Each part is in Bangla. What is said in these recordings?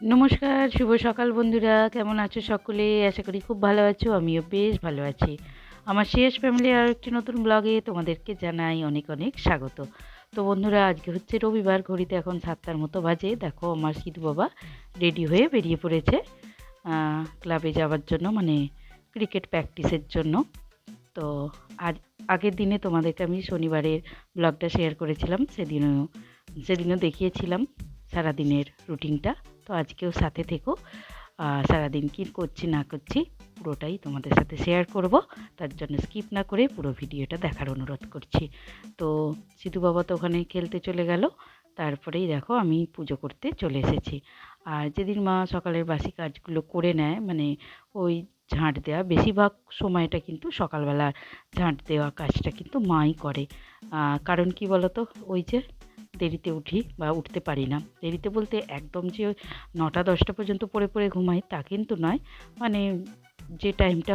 নমস্কার, শুভ সকাল বন্ধুরা। কেমন আছো সকলে? আশা করি খুব ভালো আছো। আমিও বেশ ভালো আছি। আমার শেষ ফ্যামিলি আর একটি নতুন ব্লগে তোমাদেরকে জানাই অনেক অনেক স্বাগত। তো বন্ধুরা, আজকে হচ্ছে রবিবার, ঘড়িতে এখন 7টার মতো বাজে। দেখো আমার সিধু বাবা রেডি হয়ে বেরিয়ে পড়েছে ক্লাবে যাওয়ার জন্য, মানে ক্রিকেট প্র্যাকটিসের জন্য। তো আজ আগের দিনে তোমাদেরকে আমি শনিবারের ব্লগটা শেয়ার করেছিলাম, সেদিনও দেখিয়েছিলাম সারাদিনের রুটিনটা। তো আজকেও সাথে থেকো, সারাদিন কী করছি না করছি পুরোটাই তোমাদের সাথে শেয়ার করব। তার জন্য স্কিপ না করে পুরো ভিডিওটা দেখার অনুরোধ করছি। তো সিধু বাবা তো ওখানে খেলতে চলে গেল, তারপরেই দেখো আমি পুজো করতে চলে এসেছি। আর যেদিন মা সকালের বাসি কাজগুলো করে নেয়, মানে ওই ঝাঁট দেওয়া, বেশিরভাগ সময়টা কিন্তু সকালবেলা ঝাঁট দেওয়া কাজটা কিন্তু মাই করে। কারণ কি বলতো, ওই যে দেরিতে উঠি বা উঠতে পারি না, দেরিতে বলতে একদম যে 9টা 10টা পর্যন্ত পড়ে পড়ে ঘুমাই তা কিন্তু নয়, মানে যে টাইমটা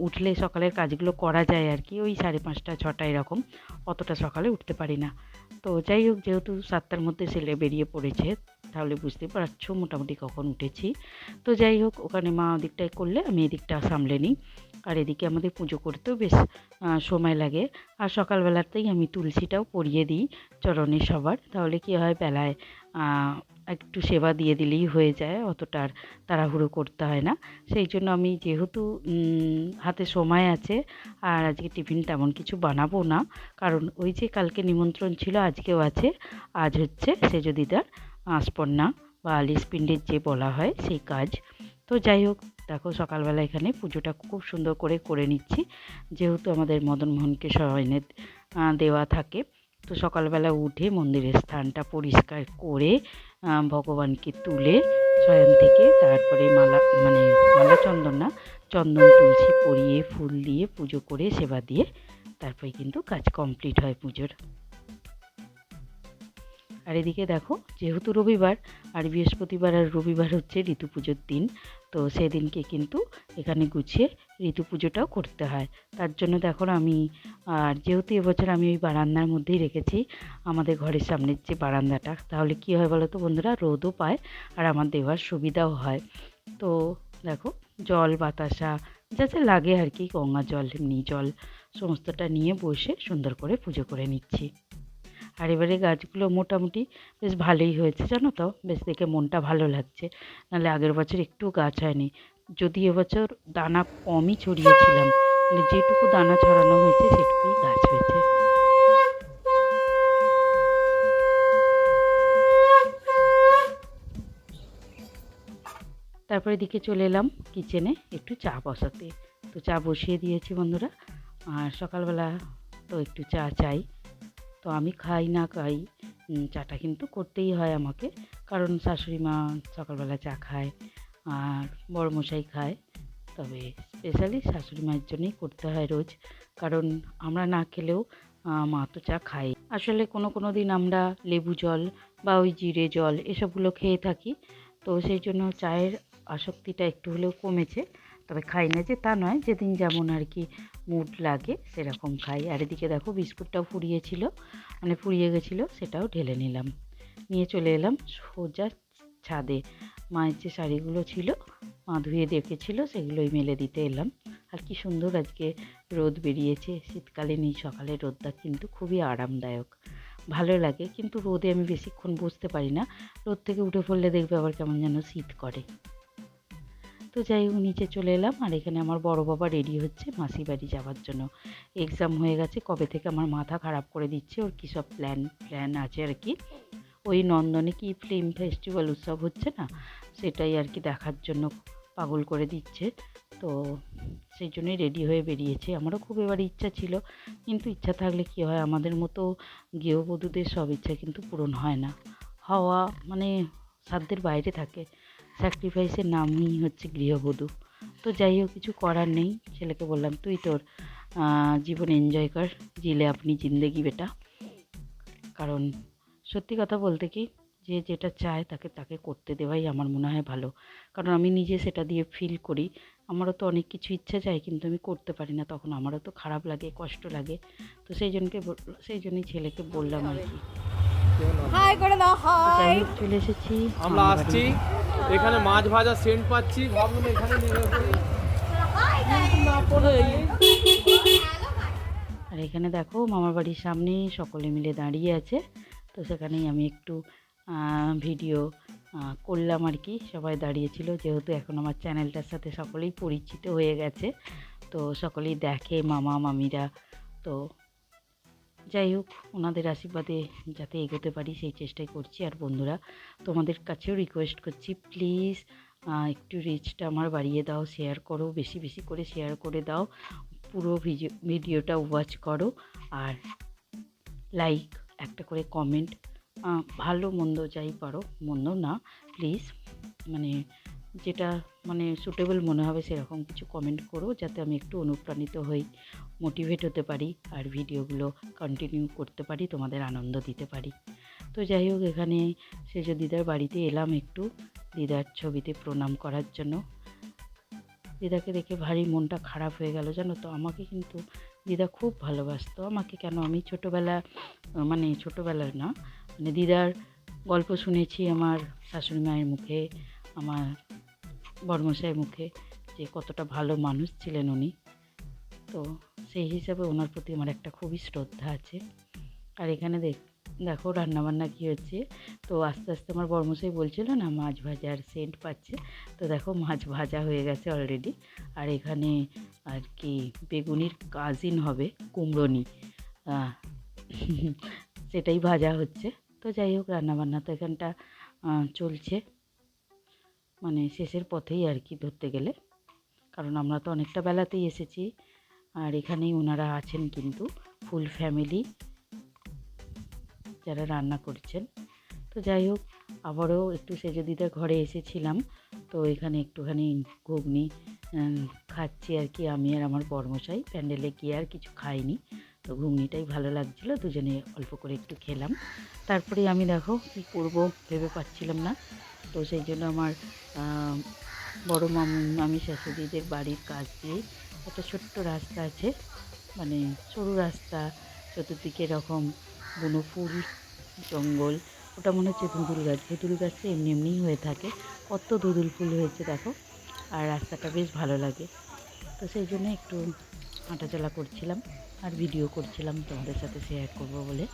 উঠলে সকালের কাজগুলো করা যায় আর কি, ওই 5:30 6টা এরকম, অতটা সকালে উঠতে পারি না। তো যাই হোক, যেহেতু 7টার মধ্যে ছেলে বেরিয়ে পড়েছে, তাহলে বুঝতে পারছো মোটামুটি কখন উঠেছি। তো যাই হোক, ওখানে মা ওদিকটায় করলে আমি এদিকটা সামলে নিই। আর এদিকে আমাদের পুজো করতেও বেশ সময় লাগে। আর সকালবেলাতেই আমি তুলসীটাও পরিয়ে দিই চরণে সবার, তাহলে কি হয়, বেলায় একটু সেবা দিয়ে দিলেই হয়ে যায়, অতটা আর তাড়াহুড়ো করতে হয় না। সেই জন্য আমি, যেহেতু হাতে সময় আছে, আর আজকে টিফিন তেমন কিছু বানাবো না, কারণ ওই যে কালকে নিমন্ত্রণ ছিল, আজকেও আছে। আজ হচ্ছে সেজ দিদার আঁশপন্না বা আলিশ পিণ্ডের যে বলা হয় সেই কাজ। তো যাই হোক, দেখো সকালবেলা এখানে পুজোটা খুব সুন্দর করে করে নিচ্ছি, যেহেতু আমাদের মদনমোহনকে শয়নে দেওয়া থাকে। তো সকালবেলা উঠে মন্দিরের স্থানটা পরিষ্কার করে ভগবানকে তুলে শয়ন থেকে, তারপরে মালা, মানে মালা চন্দন না, চন্দন তুলসী পরিয়ে ফুল দিয়ে পুজো করে সেবা দিয়ে তারপরে কিন্তু কাজ কমপ্লিট হয় পুজোর। আর এদিকে দেখো, যেহেতু রবিবার, আর বৃহস্পতিবার আর রবিবার হচ্ছে ঋতু পুজোর দিন, তো সেদিনকে কিন্তু এখানে গুছিয়ে ঋতু পুজোটাও করতে হয়। তার জন্য দেখো আমি, আর যেহেতু এবছর আমি ওই বারান্দার মধ্যেই রেখেছি, আমাদের ঘরের সামনের যে বারান্দাটা, তাহলে কী হয় বলো তো বন্ধুরা, রোদও পায় আর আমার দেওয়ার সুবিধাও হয়। তো দেখো, জল বাতাসা যা যা লাগে আর কি, গঙ্গা জল এমনি জল সমস্তটা নিয়ে বসে সুন্দর করে পুজো করে নিচ্ছি। আর এবারে গাছগুলো মোটামুটি বেশ ভালোই হয়েছে, জানো তো, বেশ দেখে মনটা ভালো লাগছে। নাহলে আগের বছর একটু গাছ হয়নি, যদি এবছর দানা কমই ছড়িয়েছিলাম, মানে যেটুকু দানা ছড়ানো হয়েছে সেটুকুই গাছ হয়েছে। তারপরে দিকে চলে এলাম কিচেনে একটু চা বসাতে। তো চা বসিয়ে দিয়েছি বন্ধুরা। আর সকালবেলা তো একটু চা চাই, তো আমি খাই না খাই, চাটা কিন্তু করতেই হয় আমাকে, কারণ শাশুড়ি মা সকালবেলা চা খায় আর বড়মশাই খায়। তবে স্পেশালি শাশুড়ি মায়ের জন্যই করতে হয় রোজ, কারণ আমরা না খেলেও মা তো চা খায়। আসলে কোনো কোনো দিন আমরা লেবু জল বা ওই জিরে জল এসবগুলো খেয়ে থাকি, তো সেই জন্য চায়ের আসক্তিটা একটু হলেও কমেছে। তবে খাই না যে তা নয়, যেদিন যেমন আর কি মুড লাগে সেরকম খাই। আর এদিকে দেখো বিস্কুটটাও ফুরিয়েছিল, মানে ফুরিয়ে গেছিলো, সেটাও ঢেলে নিলাম, নিয়ে চলে এলাম সোজা ছাদে। মায়ের যে শাড়িগুলো ছিল মা ধুয়ে রেখেছিল, সেগুলোই মেলে দিতে এলাম। আর কি সুন্দর আজকে রোদ বেরিয়েছে, শীতকালীন এই সকালের রোদটা কিন্তু খুবই আরামদায়ক, ভালো লাগে। কিন্তু রোদে আমি বেশিক্ষণ বসতে পারি না, রোদ থেকে উঠে পড়লে দেখবে আবার কেমন যেন শীত করে। তো যাই হোক, নিচে চলে এলাম। আর এখানে আমার বড় বাবা রেডি হচ্ছে মাসি বাড়ি যাওয়ার জন্য। এক্সাম হয়ে গেছে কবে থেকে, আমার মাথা খারাপ করে দিচ্ছে, ওর কী সব প্ল্যান আছে আর কি। ওই নন্দনে কি ফিল্ম ফেস্টিভ্যাল উৎসব হচ্ছে না, সেটাই আর কি দেখার জন্য পাগল করে দিচ্ছে। তো সেই জন্যই রেডি হয়ে বেরিয়েছে। আমারও খুব এবার ইচ্ছা ছিল, কিন্তু ইচ্ছা থাকলে কি হয়, আমাদের মতো গৃহবধূদের সব ইচ্ছা কিন্তু পূরণ হয় না, হওয়া মানে সাধ্যের বাইরে থাকে। স্যাক্রিফাইসের নামই হচ্ছে গৃহবধূ। তো যাই হোক, কিছু করার নেই। ছেলেকে বললাম, তুই তোর জীবন এনজয় কর, জিলে আপনি জিন্দেগি বেটা। কারণ সত্যি কথা বলতে কি, যে যেটা চায় তাকে তাকে করতে দেওয়াই আমার মনে হয় ভালো। কারণ আমি নিজে সেটা দিয়ে ফিল করি, আমারও তো অনেক কিছু ইচ্ছা চাই, কিন্তু আমি করতে পারি না, তখন আমারও তো খারাপ লাগে, কষ্ট লাগে। তো সেই জন্যই ছেলেকে বললাম আর কি। হাই করে দাও, তো যাই হাই। হোক, চলে এসেছি আমরা মামার আসছি। বাড়ির এখানে মাছ ভাজা সেন্ট পাচ্ছি, ভাবলাম এখানে নেমে পড়ি। কিন্তু না পড়ে আর এখানে দেখো মামার বাড়ির সামনেই সকলে মিলে দাঁড়িয়ে আছে। তো সেখানেই আমি একটু ভিডিও করলাম আর কি। সবাই দাঁড়িয়েছিল, যেহেতু এখন আমার চ্যানেলটার সাথে সকলেই পরিচিত হয়ে গেছে, তো সকলেই দেখে মামা মামিরা। তো যাই হোক, ওনাদের আশীর্বাদে যাতে এগোতে পারি সেই চেষ্টাই করছি। আর বন্ধুরা, তোমাদের কাছেও রিকোয়েস্ট করছি, প্লিজ একটু রিচটা আমার বাড়িয়ে দাও, শেয়ার করো, বেশি বেশি করে শেয়ার করে দাও, পুরো ভিডিওটা ওয়াচ করো, আর লাইক, একটা করে কমেন্ট, ভালো মন্দ যাই পারো, মন্দ না প্লিজ, মানে যেটা মানে সুটেবল মনে হবে সেরকম কিছু কমেন্ট করো, যাতে আমি একটু অনুপ্রাণিত হই, মোটিভেট হতে পারি, আর ভিডিওগুলো কন্টিনিউ করতে পারি, তোমাদের আনন্দ দিতে পারি। তো যাই হোক, এখানে সেজ দিদার বাড়িতে এলাম একটু দিদার ছবিতে প্রণাম করার জন্য। দিদাকে দেখে ভারী মনটা খারাপ হয়ে গেল, জানো তো। আমাকে কিন্তু দিদা খুব ভালোবাসতো। আমাকে কেন, আমি ছোটোবেলার না, মানে দিদার গল্প শুনেছি আমার শাশুড়ি মায়ের মুখে, আমার বড়মশাইয়ের মুখে, যে কতটা ভালো মানুষ ছিলেন উনি। তো সেই হিসাবে ওনার প্রতি আমার একটা খুবই শ্রদ্ধা আছে। আর এখানে দেখো রান্নাবান্না কী হচ্ছে। তো আস্তে আস্তে আমার বড়মশাই বলছিল না মাছ ভাজার সেন্ট পাচ্ছে, তো দেখো মাছ ভাজা হয়ে গেছে অলরেডি। আর এখানে আর কি বেগুনির কাজিন হবে, কুমড়োনি, সেটাই ভাজা হচ্ছে। তো যাই হোক, রান্নাবান্না তো এখানটা চলছে, মানে শেষের পথেই আর কি ধরতে গেলে, কারণ আমরা তো অনেকটা বেলাতেই এসেছি। আর এখানেই ওনারা আছেন কিন্তু ফুল ফ্যামিলি যারা রান্না করছেন। তো যাই হোক, আবারও একটু সেজদিদার ঘরে এসেছিলাম, তো এখানে একটুখানি ঘুগনি খাচ্ছি আর কি, আমি আর আমার বড়মশাই। প্যান্ডেলে গিয়ে আর কিছু খাইনি, তো ঘুগনিটাই ভালো লাগছিলো, দুজনে অল্প করে একটু খেলাম। তারপরে আমি দেখো কী করবো ভেবে পাচ্ছিলাম না, তো সেই জন্য আমার বড় মামি শাশুড়িদের বাড়ির কাছ দিয়ে একটা ছোট্ট রাস্তা আছে, মানে সরু রাস্তা, চতুর্দিকে এরকম বুনো ফুল, জঙ্গল, ওটা মনে হচ্ছে ধুঁদুল গাছ। ধুঁদুল গাছটা এমনি এমনিই হয়ে থাকে, কত ধুঁদুল ফুল হয়েছে দেখো, আর রাস্তাটা বেশ ভালো লাগে। তো সেই জন্য একটু হাঁটাচলা করছিলাম আর ভিডিও করছিলাম, তোমাদের সাথে শেয়ার করবো বলে।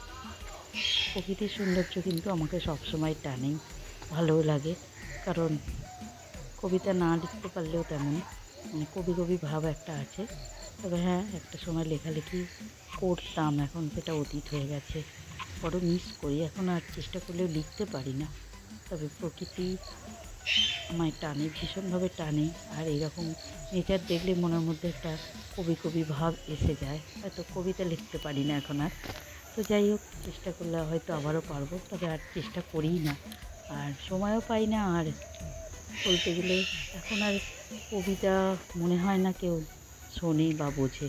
প্রকৃতির সৌন্দর্য কিন্তু আমাকে সবসময় টানেই, ভালোও লাগে, কারণ কবিতা না লিখতে পারলেও তেমন মানে কবি কবি ভাব একটা আছে। তবে হ্যাঁ, একটা সময় লেখালেখি করতাম, এখন সেটা অতীত হয়ে গেছে, বড় মিস করি। এখন আর চেষ্টা করলেও লিখতে পারি না, তবে প্রকৃতি আমায় টানে, ভীষণভাবে টানে। আর এইরকম নেচার দেখলে মনের মধ্যে একটা কবি কবি ভাব এসে যায়, হয়তো কবিতা লিখতে পারি না এখন আর। তো যাই হোক, চেষ্টা করলে হয়তো আবারও পারবো, তবে আর চেষ্টা করিই না, আর সময়ও পাই না। আর বলতে গেলে এখন আর কবিতা মনে হয় না কেউ শোনে বা বোঝে।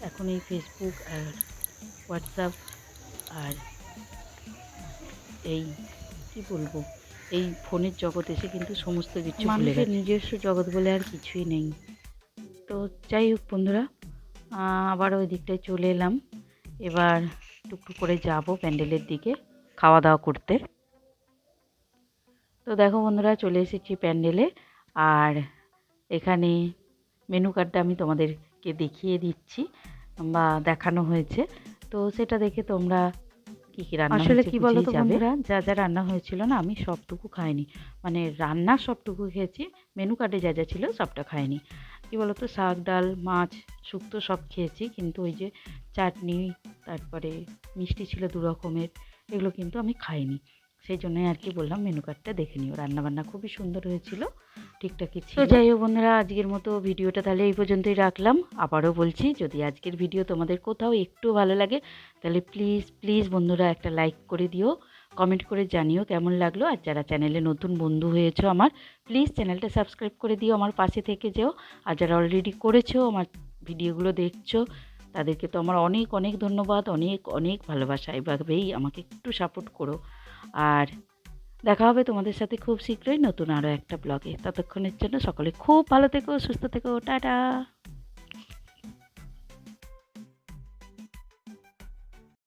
এখন এই ফেসবুক আর হোয়াটসঅ্যাপ আর এই কি বলবো, এই ফোনের জগৎ এসে কিন্তু সমস্ত কিছু মানুষের নিজস্ব জগৎ বলে আর কিছুই নেই। তো যাই হোক বন্ধুরা, আবার ওই দিকটায় চলে এলাম। এবার টুকটুক করে যাব প্যান্ডেলের দিকে খাওয়া দাওয়া করতে। তো দেখো বন্ধুরা, চলে এসেছি প্যান্ডেলে, আর এখানে মেনু কার্ডটা আমি তোমাদেরকে দেখিয়ে দিচ্ছি বা দেখানো হয়েছে, তো সেটা দেখে তোমরা কী কী রান্না আসলে কি বলো তো বন্ধুরা, যা যা রান্না হয়েছিল না, আমি সবটুকু খাইনি, মানে রান্না সবটুকু খেয়েছি, মেনু কার্ডে যা যা ছিল সবটা খাইনি। কি বলো তো, শাক ডাল মাছ শুক্তো সব খেয়েছি, কিন্তু ওই যে চাটনি, তারপরে মিষ্টি ছিল 2 রকমের, এগুলো কিন্তু আমি খাইনি। সেই জন্যই আর কি বললাম মেনু কার্ডটা দেখে নিও। রান্নাবান্না খুবই সুন্দর হয়েছিল, ঠিকঠাকই ছিল। তো যাই হোক বন্ধুরা, আজকের মতো ভিডিওটা তাহলে এই পর্যন্তই রাখলাম। আবারও বলছি, যদি আজকের ভিডিও তোমাদের কোথাও একটু ভালো লাগে, তাহলে প্লিজ প্লিজ বন্ধুরা একটা লাইক করে দিও, কমেন্ট করে জানিও কেমন লাগলো। আর যারা চ্যানেলে নতুন বন্ধু হয়েছো আমার, প্লিজ চ্যানেলটা সাবস্ক্রাইব করে দিও, আমার পাশে থেকে যেও। আর যারা অলরেডি করেছো, আমার ভিডিওগুলো দেখছো, তাদেরকে তো আমার অনেক অনেক ধন্যবাদ, অনেক অনেক ভালোবাসা। এভাবেই আমাকে একটু সাপোর্ট করো। আর দেখা হবে তোমাদের সাথে খুব শীঘ্রই নতুন আরও একটা ব্লগে। ততক্ষণের জন্য সকলে খুব ভালো থেকো, সুস্থ থেকো, টাটা।